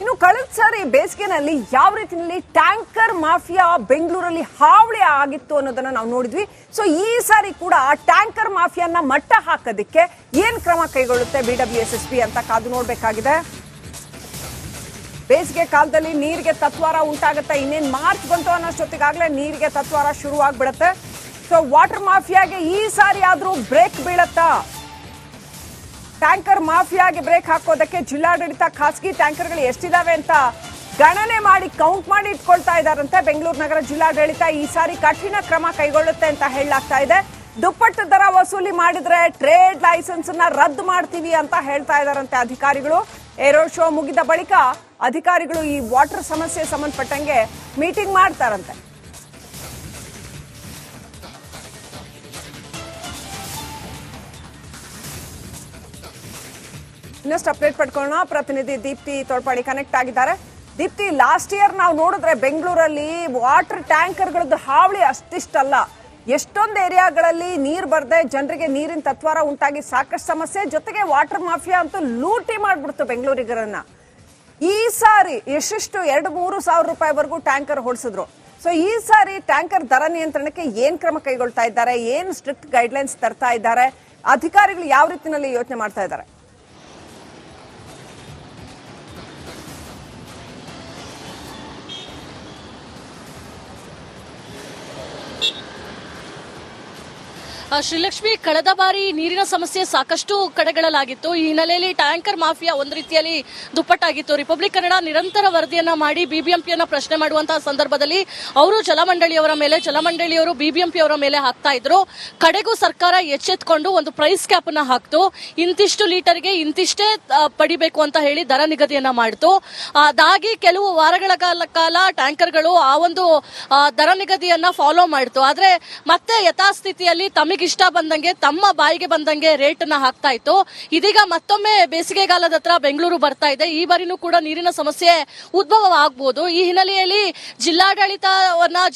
ಇನ್ನು ಕಳೆದ ಸಾರಿ ಬೇಸಿಗೆನಲ್ಲಿ ಯಾವ ರೀತಿಯಲ್ಲಿ ಟ್ಯಾಂಕರ್ ಮಾಫಿಯಾ ಬೆಂಗಳೂರಲ್ಲಿ ಹಾವಳಿ ಆಗಿತ್ತು ಅನ್ನೋದನ್ನ ನಾವು ನೋಡಿದ್ವಿ. ಸೊ ಈ ಸಾರಿ ಕೂಡ ಆ ಟ್ಯಾಂಕರ್ ಮಾಫಿಯಾನ ಮಟ್ಟ ಹಾಕೋದಕ್ಕೆ ಏನ್ ಕ್ರಮ ಕೈಗೊಳ್ಳುತ್ತೆ ಬಿಡಬ್ಲ್ಯೂಎಸ್ಎಸ್ಪಿ ಅಂತ ಕಾದು ನೋಡ್ಬೇಕಾಗಿದೆ. ಬೇಸಿಗೆ ಕಾಲದಲ್ಲಿ ನೀರಿಗೆ ತತ್ವಾರ ಉಂಟಾಗುತ್ತೆ. ಇನ್ನೇನು ಮಾರ್ಚ್ ಬಂತು ಅನ್ನೋಷ್ಟೊತ್ತಿಗಾಗಲೇ ನೀರಿಗೆ ತತ್ವಾರ ಶುರು ಆಗ್ಬಿಡುತ್ತೆ. ಸೊ ವಾಟರ್ ಮಾಫಿಯಾಗೆ ಈ ಸಾರಿ ಆದ್ರೂ ಬ್ರೇಕ್ ಬೀಳತ್ತಾ? ಟ್ಯಾಂಕರ್ ಮಾಫಿಯಾಗೆ ಬ್ರೇಕ್ ಹಾಕೋದಕ್ಕೆ ಜಿಲ್ಲಾಡಳಿತ ಖಾಸಗಿ ಟ್ಯಾಂಕರ್ಗಳು ಎಷ್ಟಿದಾವೆ ಅಂತ ಗಣನೆ ಮಾಡಿ ಕೌಂಟ್ ಮಾಡಿ ಇಟ್ಕೊಳ್ತಾ ಇದ್ದಾರಂತೆ. ಬೆಂಗಳೂರು ನಗರ ಜಿಲ್ಲಾಡಳಿತ ಈ ಸಾರಿ ಕಠಿಣ ಕ್ರಮ ಕೈಗೊಳ್ಳುತ್ತೆ ಅಂತ ಹೇಳಲಾಗ್ತಾ ಇದೆ. ದುಪ್ಪಟ್ಟು ದರ ವಸೂಲಿ ಮಾಡಿದ್ರೆ ಟ್ರೇಡ್ ಲೈಸೆನ್ಸ್ ನ ರದ್ದು ಮಾಡ್ತೀವಿ ಅಂತ ಹೇಳ್ತಾ ಇದ್ದಾರಂತೆ ಅಧಿಕಾರಿಗಳು. ಏರೋ ಶೋ ಮುಗಿದ ಬಳಿಕ ಅಧಿಕಾರಿಗಳು ಈ ವಾಟರ್ ಸಮಸ್ಯೆ ಸಂಬಂಧಪಟ್ಟಂಗೆ ಮೀಟಿಂಗ್ ಮಾಡ್ತಾರಂತೆ. ಇನ್ನಷ್ಟು ಅಪ್ಡೇಟ್ ಪಡ್ಕೊಳ್ಳೋಣ. ಪ್ರತಿನಿಧಿ ದೀಪ್ತಿ ತೋಳ್ಪಾಡಿ ಕನೆಕ್ಟ್ ಆಗಿದ್ದಾರೆ. ದೀಪ್ತಿ, ಲಾಸ್ಟ್ ಇಯರ್ ನಾವು ನೋಡಿದ್ರೆ ಬೆಂಗಳೂರಲ್ಲಿ ವಾಟರ್ ಟ್ಯಾಂಕರ್ಗಳದ್ದು ಹಾವಳಿ ಅಷ್ಟಿಷ್ಟಲ್ಲ. ಎಷ್ಟೊಂದು ಏರಿಯಾಗಳಲ್ಲಿ ನೀರು ಬರದೆ ಜನರಿಗೆ ನೀರಿನ ತತ್ವಾರ ಉಂಟಾಗಿ ಸಾಕಷ್ಟು ಸಮಸ್ಯೆ, ಜೊತೆಗೆ ವಾಟರ್ ಮಾಫಿಯಾ ಅಂತೂ ಲೂಟಿ ಮಾಡ್ಬಿಡ್ತು ಬೆಂಗಳೂರಿಗರನ್ನ. ಈ ಸಾರಿ ಎಷ್ಟೆಷ್ಟು 2-3 ಸಾವಿರ ರೂಪಾಯಿವರೆಗೂ ಟ್ಯಾಂಕರ್ ಹೊಡಿಸಿದ್ರು. ಸೊ ಈ ಸಾರಿ ಟ್ಯಾಂಕರ್ ದರ ನಿಯಂತ್ರಣಕ್ಕೆ ಏನ್ ಕ್ರಮ ಕೈಗೊಳ್ತಾ ಇದ್ದಾರೆ, ಏನ್ ಸ್ಟ್ರಿಕ್ಟ್ ಗೈಡ್ಲೈನ್ಸ್ ತರ್ತಾ ಇದ್ದಾರೆ, ಅಧಿಕಾರಿಗಳು ಯಾವ ರೀತಿಯಲ್ಲಿ ಯೋಚನೆ ಮಾಡ್ತಾ ಇದ್ದಾರೆ? ಶ್ರೀಲಕ್ಷ್ಮಿ, ಕಳೆದ ಬಾರಿ ನೀರಿನ ಸಮಸ್ಯೆ ಸಾಕಷ್ಟು ಕಡೆಗಳಲ್ಲಾಗಿತ್ತು. ಈ ಹಿನ್ನೆಲೆಯಲ್ಲಿ ಟ್ಯಾಂಕರ್ ಮಾಫಿಯಾ ಒಂದು ರೀತಿಯಲ್ಲಿ ದುಪ್ಪಟ್ಟಾಗಿತ್ತು. ರಿಪಬ್ಲಿಕ್ ಕನ್ನಡ ನಿರಂತರ ವರದಿಯನ್ನ ಮಾಡಿ ಬಿಬಿಎಂಪಿಯನ್ನ ಪ್ರಶ್ನೆ ಮಾಡುವಂತಹ ಸಂದರ್ಭದಲ್ಲಿ ಅವರು ಜಲಮಂಡಳಿಯವರು ಬಿಬಿಎಂಪಿಯವರ ಮೇಲೆ ಹಾಕ್ತಾ ಇದ್ರು. ಕಡೆಗೂ ಸರ್ಕಾರ ಎಚ್ಚೆತ್ಕೊಂಡು ಒಂದು ಪ್ರೈಸ್ ಕ್ಯಾಪ್ ಅನ್ನ ಹಾಕ್ತು. ಇಂತಿಷ್ಟು ಲೀಟರ್ಗೆ ಇಂತಿಷ್ಟೇ ಪಡಿಬೇಕು ಅಂತ ಹೇಳಿ ದರ ನಿಗದಿಯನ್ನ ಮಾಡಿತು. ಅದಾಗಿ ಕೆಲವು ವಾರಗಳ ಕಾಲ ಟ್ಯಾಂಕರ್ಗಳು ಆ ಒಂದು ದರ ನಿಗದಿಯನ್ನ ಫಾಲೋ ಮಾಡಿತು. ಆದ್ರೆ ಮತ್ತೆ ಯಥಾಸ್ಥಿತಿಯಲ್ಲಿ ಇಷ್ಟ ಬಂದಂಗೆ ತಮ್ಮ ಬಾಯಿಗೆ ಬಂದಂಗೆ ರೇಟ್ ಅನ್ನ ಹಾಕ್ತಾ ಇತ್ತು. ಇದೀಗ ಮತ್ತೊಮ್ಮೆ ಬೇಸಿಗೆಗಾಲದ ಹತ್ರ ಬೆಂಗಳೂರು ಬರ್ತಾ ಇದೆ. ಈ ಬಾರಿನೂ ಕೂಡ ನೀರಿನ ಸಮಸ್ಯೆ ಉದ್ಭವ ಆಗಬಹುದು. ಈ ಹಿನ್ನೆಲೆಯಲ್ಲಿ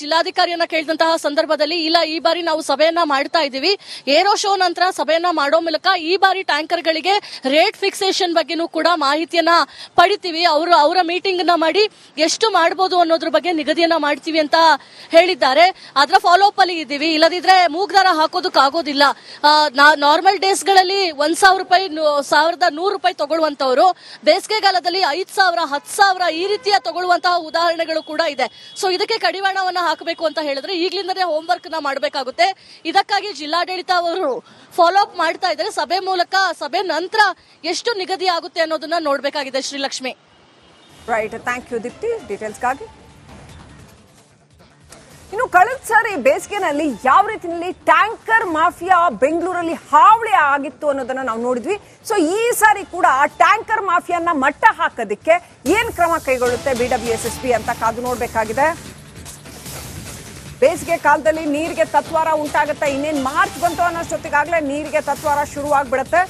ಜಿಲ್ಲಾಧಿಕಾರಿಯನ್ನ ಕೇಳಿದಂತಹ ಸಂದರ್ಭದಲ್ಲಿ ಇಲ್ಲ, ಈ ಬಾರಿ ನಾವು ಸಭೆಯನ್ನ ಮಾಡ್ತಾ ಇದೀವಿ. ಏರೋ ಶೋ ನಂತರ ಸಭೆಯನ್ನ ಮಾಡೋ ಮೂಲಕ ಈ ಬಾರಿ ಟ್ಯಾಂಕರ್ಗಳಿಗೆ ರೇಟ್ ಫಿಕ್ಸೇಷನ್ ಬಗ್ಗೆನೂ ಕೂಡ ಮಾಹಿತಿಯನ್ನ ಪಡಿತೀವಿ. ಅವರ ಮೀಟಿಂಗ್ ನ ಮಾಡಿ ಎಷ್ಟು ಮಾಡಬಹುದು ಅನ್ನೋದ್ರ ಬಗ್ಗೆ ನಿಗದಿಯನ್ನ ಮಾಡ್ತೀವಿ ಅಂತ ಹೇಳಿದ್ದಾರೆ. ಅದರ ಫಾಲೋ ಅಪ್ ಅಲ್ಲಿ ಇದ್ದೀವಿ. ಇಲ್ಲದಿದ್ರೆ ಮೂಗ್ದಾರ ಹಾಕೋದಕ್ಕಾಗೋದಿಲ್ಲ. ನಾರ್ಮಲ್ ಡೇಸ್ ಗಳಲ್ಲಿ 1,000 ರೂಪಾಯಿ 1,100 ರೂಪಾಯಿ ತಗೊಳ್ಳುವಂತವರು ಬೇಸಿಗೆಗಾಲದಲ್ಲಿ 5,000 10,000 ಈ ರೀತಿಯ ತಗೊಳ್ಳುವಂತಹ ಉದಾಹರಣೆಗಳು ಕೂಡ ಇದೆ. ಸೊ ಇದಕ್ಕೆ ಕಡಿವಾಣವನ್ನ ಹಾಕಬೇಕು ಅಂತ ಹೇಳಿದ್ರೆ ಈಗಲಿಂದಲೇ ಹೋಮ್ ವರ್ಕ್ ನ ಮಾಡಬೇಕಾಗುತ್ತೆ. ಇದಕ್ಕಾಗಿ ಜಿಲ್ಲಾಡಳಿತ ಅವರು ಫಾಲೋ ಅಪ್ ಮಾಡ್ತಾ ಇದ್ದಾರೆ. ಸಭೆ ನಂತರ ಎಷ್ಟು ನಿಗದಿ ಆಗುತ್ತೆ ಅನ್ನೋದನ್ನ ನೋಡ್ಬೇಕಾಗಿದೆ. Srilakshmi, right, thank you Deepti ಡೀಟೇಲ್ಸ್ಗಾಗಿ. ಇನ್ನು ಕಳೆದ ಸಾರಿ ಬೇಸಿಗೆನಲ್ಲಿ ಯಾವ ರೀತಿಯಲ್ಲಿ ಟ್ಯಾಂಕರ್ ಮಾಫಿಯಾ ಬೆಂಗಳೂರಲ್ಲಿ ಹಾವಳಿ ಆಗಿತ್ತು ಅನ್ನೋದನ್ನ ನಾವು ನೋಡಿದ್ವಿ. ಸೊ ಈ ಸಾರಿ ಕೂಡ ಆ ಟ್ಯಾಂಕರ್ ಮಾಫಿಯಾನ ಮಟ್ಟ ಹಾಕೋದಕ್ಕೆ ಏನ್ ಕ್ರಮ ಕೈಗೊಳ್ಳುತ್ತೆ ಬಿಡಬ್ಲ್ಯೂಎಸ್ಎಸ್ಪಿ ಅಂತ ಕಾದು ನೋಡ್ಬೇಕಾಗಿದೆ. ಬೇಸಿಗೆ ಕಾಲದಲ್ಲಿ ನೀರಿಗೆ ತತ್ವಾರ ಉಂಟಾಗುತ್ತೆ. ಇನ್ನೇನು ಮಾರ್ಚ್ ಬಂತು ಅನ್ನೋಷ್ಟೊತ್ತಿಗಾಗಲೇ ನೀರಿಗೆ ತತ್ವಾರ ಶುರು ಆಗ್ಬಿಡುತ್ತೆ.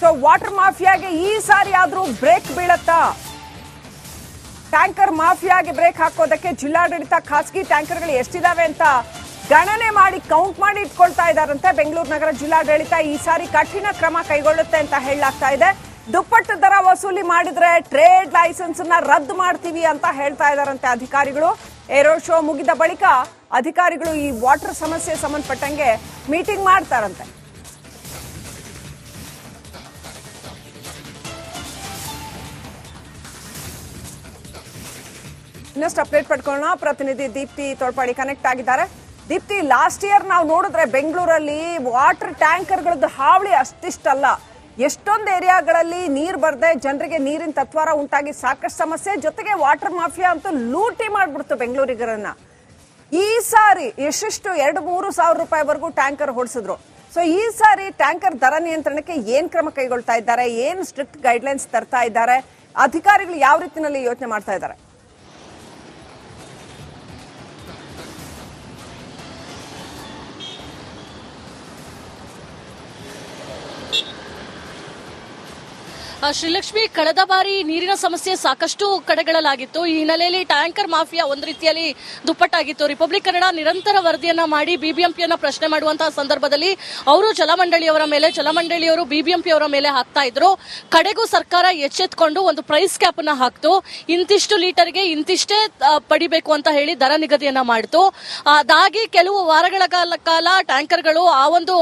ಸೊ ವಾಟರ್ ಮಾಫಿಯಾಗೆ ಈ ಸಾರಿ ಆದ್ರೂ ಬ್ರೇಕ್ ಬೀಳತ್ತಾ? ಟ್ಯಾಂಕರ್ ಮಾಫಿಯಾಗೆ ಬ್ರೇಕ್ ಹಾಕೋದಕ್ಕೆ ಜಿಲ್ಲಾಡಳಿತ ಖಾಸಗಿ ಟ್ಯಾಂಕರ್ಗಳು ಎಷ್ಟಿದಾವೆ ಅಂತ ಗಣನೆ ಮಾಡಿ ಕೌಂಟ್ ಮಾಡಿ ಇಟ್ಕೊಳ್ತಾ ಇದ್ದಾರಂತೆ. ಬೆಂಗಳೂರು ನಗರ ಜಿಲ್ಲಾಡಳಿತ ಈ ಸಾರಿ ಕಠಿಣ ಕ್ರಮ ಕೈಗೊಳ್ಳುತ್ತೆ ಅಂತ ಹೇಳಲಾಗ್ತಾ ಇದೆ. ದುಪ್ಪಟ್ಟು ದರ ವಸೂಲಿ ಮಾಡಿದ್ರೆ ಟ್ರೇಡ್ ಲೈಸೆನ್ಸ್ ನ ರದ್ದು ಮಾಡ್ತೀವಿ ಅಂತ ಹೇಳ್ತಾ ಇದ್ದಾರಂತೆ ಅಧಿಕಾರಿಗಳು. ಏರೋ ಶೋ ಮುಗಿದ ಬಳಿಕ ಅಧಿಕಾರಿಗಳು ಈ ವಾಟರ್ ಸಮಸ್ಯೆ ಸಂಬಂಧಪಟ್ಟಂಗೆ ಮೀಟಿಂಗ್ ಮಾಡ್ತಾರಂತೆ. ಇನ್ನಷ್ಟು ಅಪ್ಡೇಟ್ ಪಡ್ಕೊಳ್ಳೋಣ. ಪ್ರತಿನಿಧಿ ದೀಪ್ತಿ ತೋಳ್ಪಾಡಿ ಕನೆಕ್ಟ್ ಆಗಿದ್ದಾರೆ. ದೀಪ್ತಿ, ಲಾಸ್ಟ್ ಇಯರ್ ನಾವು ನೋಡಿದ್ರೆ ಬೆಂಗಳೂರಲ್ಲಿ ವಾಟರ್ ಟ್ಯಾಂಕರ್ಗಳದ್ದು ಹಾವಳಿ ಅಷ್ಟಿಷ್ಟಲ್ಲ. ಎಷ್ಟೊಂದು ಏರಿಯಾಗಳಲ್ಲಿ ನೀರು ಬರದೆ ಜನರಿಗೆ ನೀರಿನ ತತ್ವಾರ ಉಂಟಾಗಿ ಸಾಕಷ್ಟು ಸಮಸ್ಯೆ, ಜೊತೆಗೆ ವಾಟರ್ ಮಾಫಿಯಾ ಅಂತೂ ಲೂಟಿ ಮಾಡ್ಬಿಡ್ತು ಬೆಂಗಳೂರಿಗರನ್ನ. ಈ ಸಾರಿ ಎಷ್ಟೆಷ್ಟು 2-3 ಸಾವಿರ ರೂಪಾಯಿವರೆಗೂ ಟ್ಯಾಂಕರ್ ಹೊಡಿಸಿದ್ರು. ಸೊ ಈ ಸಾರಿ ಟ್ಯಾಂಕರ್ ದರ ನಿಯಂತ್ರಣಕ್ಕೆ ಏನ್ ಕ್ರಮ ಕೈಗೊಳ್ತಾ ಇದ್ದಾರೆ, ಏನ್ ಸ್ಟ್ರಿಕ್ಟ್ ಗೈಡ್ಲೈನ್ಸ್ ತರ್ತಾ ಇದ್ದಾರೆ, ಅಧಿಕಾರಿಗಳು ಯಾವ ರೀತಿಯಲ್ಲಿ ಯೋಚನೆ ಮಾಡ್ತಾ ಇದ್ದಾರೆ? ಶ್ರೀಲಕ್ಷ್ಮಿ, ಕಳೆದ ಬಾರಿ ನೀರಿನ ಸಮಸ್ಯೆ ಸಾಕಷ್ಟು ಕಡೆಗಳಲ್ಲಾಗಿತ್ತು. ಈ ಹಿನ್ನೆಲೆಯಲ್ಲಿ ಟ್ಯಾಂಕರ್ ಮಾಫಿಯಾ ಒಂದು ರೀತಿಯಲ್ಲಿ ದುಪ್ಪಟ್ಟಾಗಿತ್ತು. ರಿಪಬ್ಲಿಕ್ ಕನ್ನಡ ನಿರಂತರ ವರದಿಯನ್ನ ಮಾಡಿ ಬಿಬಿಎಂಪಿಯನ್ನ ಪ್ರಶ್ನೆ ಮಾಡುವಂತಹ ಸಂದರ್ಭದಲ್ಲಿ ಅವರು ಜಲಮಂಡಳಿಯವರ ಮೇಲೆ, ಜಲಮಂಡಳಿಯವರು ಬಿಬಿಎಂಪಿಯವರ ಮೇಲೆ ಹಾಕ್ತಾ ಇದ್ರು. ಕಡೆಗೂ ಸರ್ಕಾರ ಎಚ್ಚೆತ್ಕೊಂಡು ಒಂದು ಪ್ರೈಸ್ ಕ್ಯಾಪ್ ಅನ್ನ ಹಾಕ್ತು. ಇಂತಿಷ್ಟು ಲೀಟರ್ಗೆ ಇಂತಿಷ್ಟೇ ಪಡಿಬೇಕು ಅಂತ ಹೇಳಿ ದರ ನಿಗದಿಯನ್ನ ಮಾಡಿತು. ಅದಾಗಿ ಕೆಲವು ವಾರಗಳ ಕಾಲ ಟ್ಯಾಂಕರ್ಗಳು ಆ ಒಂದು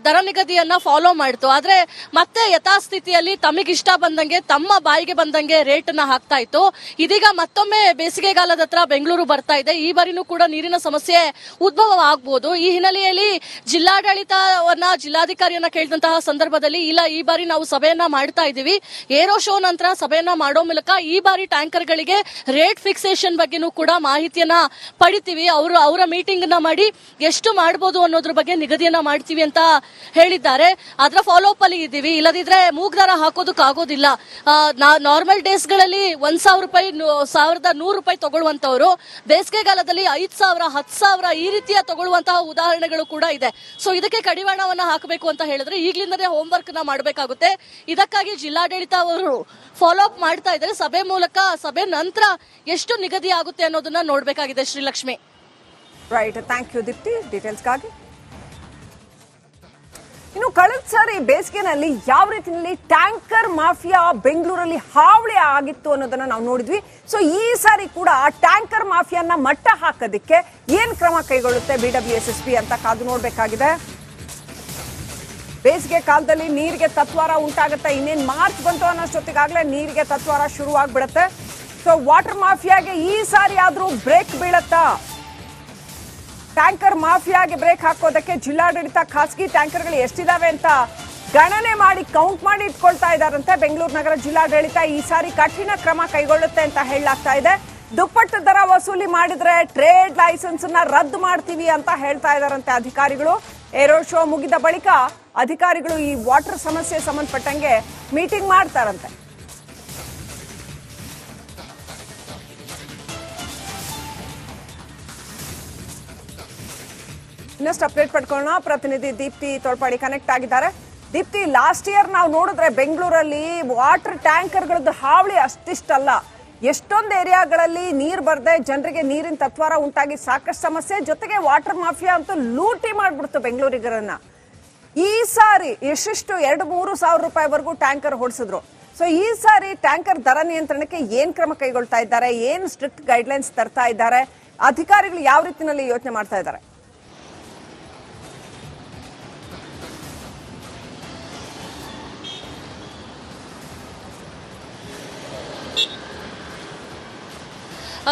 ದರ ನಿಗದಿಯನ್ನ ಫಾಲೋ ಮಾಡಿತು. ಆದ್ರೆ ಮತ್ತೆ ಯಥಾಸ್ಥಿತಿಯಲ್ಲಿ ತಮಗೆ ಇಷ್ಟ ಬಂದಂಗೆ, ತಮ್ಮ ಬಾಯಿಗೆ ಬಂದಂಗೆ ರೇಟ್ ಅನ್ನ ಹಾಕ್ತಾ ಇತ್ತು. ಇದೀಗ ಮತ್ತೊಮ್ಮೆ ಬೇಸಿಗೆಗಾಲದ ಹತ್ರ ಬೆಂಗಳೂರು ಬರ್ತಾ ಇದೆ. ಈ ಬಾರಿನೂ ಕೂಡ ನೀರಿನ ಸಮಸ್ಯೆ ಉದ್ಭವ ಆಗಬಹುದು. ಈ ಹಿನ್ನೆಲೆಯಲ್ಲಿ ಜಿಲ್ಲಾಧಿಕಾರಿಯನ್ನ ಕೇಳಿದಂತಹ ಸಂದರ್ಭದಲ್ಲಿ ಇಲ್ಲ, ಈ ಬಾರಿ ನಾವು ಸಭೆಯನ್ನ ಮಾಡ್ತಾ ಇದೀವಿ. ಏರೋ ಶೋ ನಂತರ ಸಭೆಯನ್ನ ಮಾಡೋ ಮೂಲಕ ಈ ಬಾರಿ ಟ್ಯಾಂಕರ್ಗಳಿಗೆ ರೇಟ್ ಫಿಕ್ಸೇಷನ್ ಬಗ್ಗೆನೂ ಕೂಡ ಮಾಹಿತಿಯನ್ನ ಪಡಿತೀವಿ. ಅವರ ಮೀಟಿಂಗ್ ನ ಮಾಡಿ ಎಷ್ಟು ಮಾಡಬಹುದು ಅನ್ನೋದ್ರ ಬಗ್ಗೆ ನಿಗದಿಯನ್ನ ಮಾಡ್ತೀವಿ ಅಂತ ಹೇಳಿದ್ದಾರೆ. ಅದರ ಫಾಲೋ ಅಪ್ ಅಲ್ಲಿ ಇದ್ದೀವಿ. ಇಲ್ಲದಿದ್ರೆ ಮೂಗ್ದಾರ ಹಾಕೋದಕ್ಕಾಗೋದಿಲ್ಲ. ನಾರ್ಮಲ್ ಡೇಸ್ ಗಳಲ್ಲಿ 1,000 ರೂಪಾಯಿ, 1,100 ರೂಪಾಯಿ ತಗೊಳ್ಳುವಂತವರು ಬೇಸಿಗೆಗಾಲದಲ್ಲಿ 5,000, 10,000 ಈ ರೀತಿಯ ತಗೊಳ್ಳುವಂತಹ ಉದಾಹರಣೆಗಳು ಕೂಡ ಇದೆ. ಸೊ ಇದಕ್ಕೆ ಕಡಿವಾಣವನ್ನ ಹಾಕಬೇಕು ಅಂತ ಹೇಳಿದ್ರೆ ಈಗಲಿಂದಲೇ ಹೋಮ್ ವರ್ಕ್ ನ ಮಾಡಬೇಕಾಗುತ್ತೆ. ಇದಕ್ಕಾಗಿ ಜಿಲ್ಲಾಡಳಿತ ಅವರು ಫಾಲೋ ಅಪ್ ಮಾಡ್ತಾ ಇದ್ದಾರೆ. ಸಭೆ ಮೂಲಕ, ಸಭೆ ನಂತರ ಎಷ್ಟು ನಿಗದಿ ಆಗುತ್ತೆ ಅನ್ನೋದನ್ನ ನೋಡ್ಬೇಕಾಗಿದೆ. Srilakshmi, right, thank you Deepti ಡೀಟೇಲ್ಸ್ಗಾಗಿ. ಇನ್ನು ಕಳೆದ ಸಾರಿ ಬೇಸಿಗೆನಲ್ಲಿ ಯಾವ ರೀತಿಯಲ್ಲಿ ಟ್ಯಾಂಕರ್ ಮಾಫಿಯಾ ಬೆಂಗಳೂರಲ್ಲಿ ಹಾವಳಿ ಆಗಿತ್ತು ಅನ್ನೋದನ್ನ ನಾವು ನೋಡಿದ್ವಿ. ಸೊ ಈ ಸಾರಿ ಕೂಡ ಆ ಟ್ಯಾಂಕರ್ ಮಾಫಿಯಾನ ಮಟ್ಟ ಹಾಕೋದಿಕ್ಕೆ ಏನ್ ಕ್ರಮ ಕೈಗೊಳ್ಳುತ್ತೆ BWSSB ಅಂತ ಕಾದು ನೋಡ್ಬೇಕಾಗಿದೆ. ಬೇಸಿಗೆ ಕಾಲದಲ್ಲಿ ನೀರಿಗೆ ತತ್ವಾರ ಉಂಟಾಗುತ್ತೆ. ಇನ್ನೇನು ಮಾರ್ಚ್ ಬಂತು ಅನ್ನೋಷ್ಟೊತ್ತಿಗಾಗಲೇ ನೀರಿಗೆ ತತ್ವಾರ ಶುರುವಾಗ್ಬಿಡುತ್ತೆ. ಸೊ ವಾಟರ್ ಮಾಫಿಯಾಗೆ ಈ ಸಾರಿ ಆದ್ರೂ ಬ್ರೇಕ್ ಬೀಳತ್ತಾ? ಟ್ಯಾಂಕರ್ ಮಾಫಿಯಾಗೆ ಬ್ರೇಕ್ ಹಾಕೋದಕ್ಕೆ ಜಿಲ್ಲಾಡಳಿತ ಖಾಸಗಿ ಟ್ಯಾಂಕರ್ಗಳು ಎಷ್ಟಿದಾವೆ ಅಂತ ಗಣನೆ ಮಾಡಿ, ಕೌಂಟ್ ಮಾಡಿ ಇಟ್ಕೊಳ್ತಾ ಇದ್ದಾರಂತೆ. ಬೆಂಗಳೂರು ನಗರ ಜಿಲ್ಲಾಡಳಿತ ಈ ಸಾರಿ ಕಠಿಣ ಕ್ರಮ ಕೈಗೊಳ್ಳುತ್ತೆ ಅಂತ ಹೇಳಲಾಗ್ತಾ ಇದೆ. ದುಪ್ಪಟ್ಟು ದರ ವಸೂಲಿ ಮಾಡಿದ್ರೆ ಟ್ರೇಡ್ ಲೈಸೆನ್ಸ್ ನ ರದ್ದು ಮಾಡ್ತೀವಿ ಅಂತ ಹೇಳ್ತಾ ಇದ್ದಾರಂತೆ ಅಧಿಕಾರಿಗಳು. ಏರೋ ಶೋ ಮುಗಿದ ಬಳಿಕ ಅಧಿಕಾರಿಗಳು ಈ ವಾಟರ್ ಸಮಸ್ಯೆ ಸಂಬಂಧಪಟ್ಟಂಗೆ ಮೀಟಿಂಗ್ ಮಾಡ್ತಾರಂತೆ. ಇನ್ನಷ್ಟು ಅಪ್ಡೇಟ್ ಪಡ್ಕೊಳ್ಳೋಣ. ಪ್ರತಿನಿಧಿ ದೀಪ್ತಿ ತೋಳ್ಪಾಡಿ ಕನೆಕ್ಟ್ ಆಗಿದ್ದಾರೆ. ದೀಪ್ತಿ, ಲಾಸ್ಟ್ ಇಯರ್ ನಾವು ನೋಡಿದ್ರೆ ಬೆಂಗಳೂರಲ್ಲಿ ವಾಟರ್ ಟ್ಯಾಂಕರ್ಗಳದ್ದು ಹಾವಳಿ ಅಷ್ಟಿಷ್ಟಲ್ಲ. ಎಷ್ಟೊಂದು ಏರಿಯಾಗಳಲ್ಲಿ ನೀರು ಬರದೆ ಜನರಿಗೆ ನೀರಿನ ತತ್ವಾರ ಉಂಟಾಗಿ ಸಾಕಷ್ಟು ಸಮಸ್ಯೆ, ಜೊತೆಗೆ ವಾಟರ್ ಮಾಫಿಯಾ ಅಂತೂ ಲೂಟಿ ಮಾಡ್ಬಿಡ್ತು ಬೆಂಗಳೂರಿಗರನ್ನ. ಈ ಸಾರಿ ಎಷ್ಟಿಷ್ಟು 2-3 ಸಾವಿರ ರೂಪಾಯಿವರೆಗೂ ಟ್ಯಾಂಕರ್ ಹೊಡಿಸಿದ್ರು. ಸೊ ಈ ಸಾರಿ ಟ್ಯಾಂಕರ್ ದರ ನಿಯಂತ್ರಣಕ್ಕೆ ಏನ್ ಕ್ರಮ ಕೈಗೊಳ್ತಾ ಇದ್ದಾರೆ, ಏನ್ ಸ್ಟ್ರಿಕ್ಟ್ ಗೈಡ್ಲೈನ್ಸ್ ತರ್ತಾ ಇದ್ದಾರೆ, ಅಧಿಕಾರಿಗಳು ಯಾವ ರೀತಿಯಲ್ಲಿ ಯೋಚನೆ ಮಾಡ್ತಾ ಇದ್ದಾರೆ?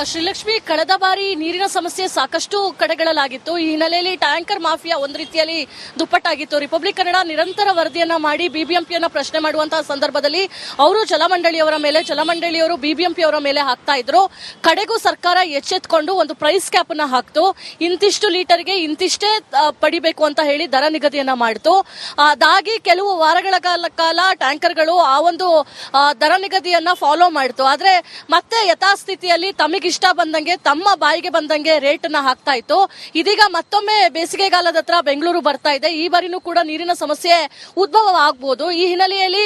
ಶ್ರೀಲಕ್ಷ್ಮಿ, ಕಳೆದ ಬಾರಿ ನೀರಿನ ಸಮಸ್ಯೆ ಸಾಕಷ್ಟು ಕಡೆಗಳಲ್ಲಾಗಿತ್ತು. ಈ ಹಿನ್ನೆಲೆಯಲ್ಲಿ ಟ್ಯಾಂಕರ್ ಮಾಫಿಯಾ ಒಂದು ರೀತಿಯಲ್ಲಿ ದುಪ್ಪಟ್ಟಾಗಿತ್ತು. ರಿಪಬ್ಲಿಕ್ ಕನ್ನಡ ನಿರಂತರ ವರದಿಯನ್ನ ಮಾಡಿ ಬಿಬಿಎಂಪಿಯನ್ನ ಪ್ರಶ್ನೆ ಮಾಡುವಂತಹ ಸಂದರ್ಭದಲ್ಲಿ ಅವರು ಜಲಮಂಡಳಿಯವರ ಮೇಲೆ, ಜಲಮಂಡಳಿಯವರು ಬಿಬಿಎಂಪಿಯವರ ಮೇಲೆ ಹಾಕ್ತಾ ಇದ್ರು. ಕಡೆಗೂ ಸರ್ಕಾರ ಎಚ್ಚೆತ್ಕೊಂಡು ಒಂದು ಪ್ರೈಸ್ ಕ್ಯಾಪ್ ಅನ್ನ ಹಾಕ್ತು. ಇಂತಿಷ್ಟು ಲೀಟರ್ಗೆ ಇಂತಿಷ್ಟೇ ಪಡಿಬೇಕು ಅಂತ ಹೇಳಿ ದರ ನಿಗದಿಯನ್ನ ಮಾಡಿತು. ಅದಾಗಿ ಕೆಲವು ವಾರಗಳ ಕಾಲ ಟ್ಯಾಂಕರ್ಗಳು ಆ ಒಂದು ದರ ನಿಗದಿಯನ್ನ ಫಾಲೋ ಮಾಡಿತು. ಆದ್ರೆ ಮತ್ತೆ ಯಥಾಸ್ಥಿತಿಯಲ್ಲಿ ತಮಗೆ ಇಷ್ಟ ಬಂದಂಗೆ, ತಮ್ಮ ಬಾಯಿಗೆ ಬಂದಂಗೆ ರೇಟ್ ಅನ್ನ ಹಾಕ್ತಾ ಇತ್ತು. ಇದೀಗ ಮತ್ತೊಮ್ಮೆ ಬೇಸಿಗೆಗಾಲದ ಹತ್ರ ಬೆಂಗಳೂರು ಬರ್ತಾ ಇದೆ. ಈ ಬಾರಿನೂ ಕೂಡ ನೀರಿನ ಸಮಸ್ಯೆ ಉದ್ಭವ ಆಗಬಹುದು. ಈ ಹಿನ್ನೆಲೆಯಲ್ಲಿ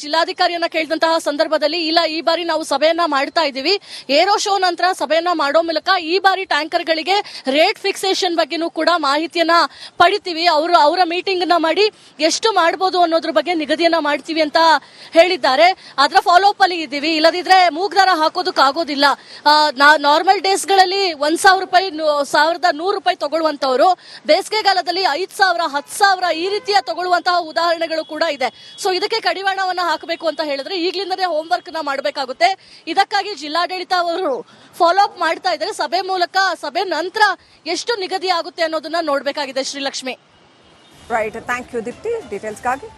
ಜಿಲ್ಲಾಧಿಕಾರಿಯನ್ನ ಕೇಳಿದಂತಹ ಸಂದರ್ಭದಲ್ಲಿ ಇಲ್ಲ, ಈ ಬಾರಿ ನಾವು ಸಭೆಯನ್ನ ಮಾಡ್ತಾ ಇದೀವಿ. ಏರೋ ಶೋ ನಂತರ ಸಭೆಯನ್ನ ಮಾಡೋ ಮೂಲಕ ಈ ಬಾರಿ ಟ್ಯಾಂಕರ್ಗಳಿಗೆ ರೇಟ್ ಫಿಕ್ಸೇಷನ್ ಬಗ್ಗೆನೂ ಕೂಡ ಮಾಹಿತಿಯನ್ನ ಪಡಿತೀವಿ. ಅವರ ಮೀಟಿಂಗ್ ನ ಮಾಡಿ ಎಷ್ಟು ಮಾಡಬಹುದು ಅನ್ನೋದ್ರ ಬಗ್ಗೆ ನಿಗದಿಯನ್ನ ಮಾಡ್ತೀವಿ ಅಂತ ಹೇಳಿದ್ದಾರೆ. ಅದರ ಫಾಲೋ ಅಪ್ ಅಲ್ಲಿ ಇದ್ದೀವಿ. ಇಲ್ಲದಿದ್ರೆ ಮೂಗ್ದಾರ ಹಾಕೋದಕ್ಕಾಗೋದಿಲ್ಲ. ನಾರ್ಮಲ್ ಡೇಸ್ ಗಳಲ್ಲಿ 1,000 ರೂಪಾಯಿ, 1,100 ರೂಪಾಯಿ ತಗೊಳ್ಳುವಂತವರು ಬೇಸಿಗೆಗಾಲದಲ್ಲಿ 5,000, 10,000 ಈ ರೀತಿಯ ತಗೊಳ್ಳುವಂತಹ ಉದಾಹರಣೆಗಳು ಕೂಡ ಇದೆ. ಸೊ ಇದಕ್ಕೆ ಕಡಿವಾಣವನ್ನ ಹಾಕಬೇಕು ಅಂತ ಹೇಳಿದ್ರೆ ಈಗಲಿಂದಲೇ ಹೋಮ್ ವರ್ಕ್ ನ ಮಾಡಬೇಕಾಗುತ್ತೆ. ಇದಕ್ಕಾಗಿ ಜಿಲ್ಲಾಡಳಿತ ಅವರು ಫಾಲೋ ಅಪ್ ಮಾಡ್ತಾ ಇದ್ದಾರೆ. ಸಭೆ ಮೂಲಕ, ಸಭೆ ನಂತರ ಎಷ್ಟು ನಿಗದಿ ಆಗುತ್ತೆ ಅನ್ನೋದನ್ನ ನೋಡ್ಬೇಕಾಗಿದೆ. Srilakshmi, right, thank you Deepti ಡೀಟೇಲ್ಸ್ಗಾಗಿ.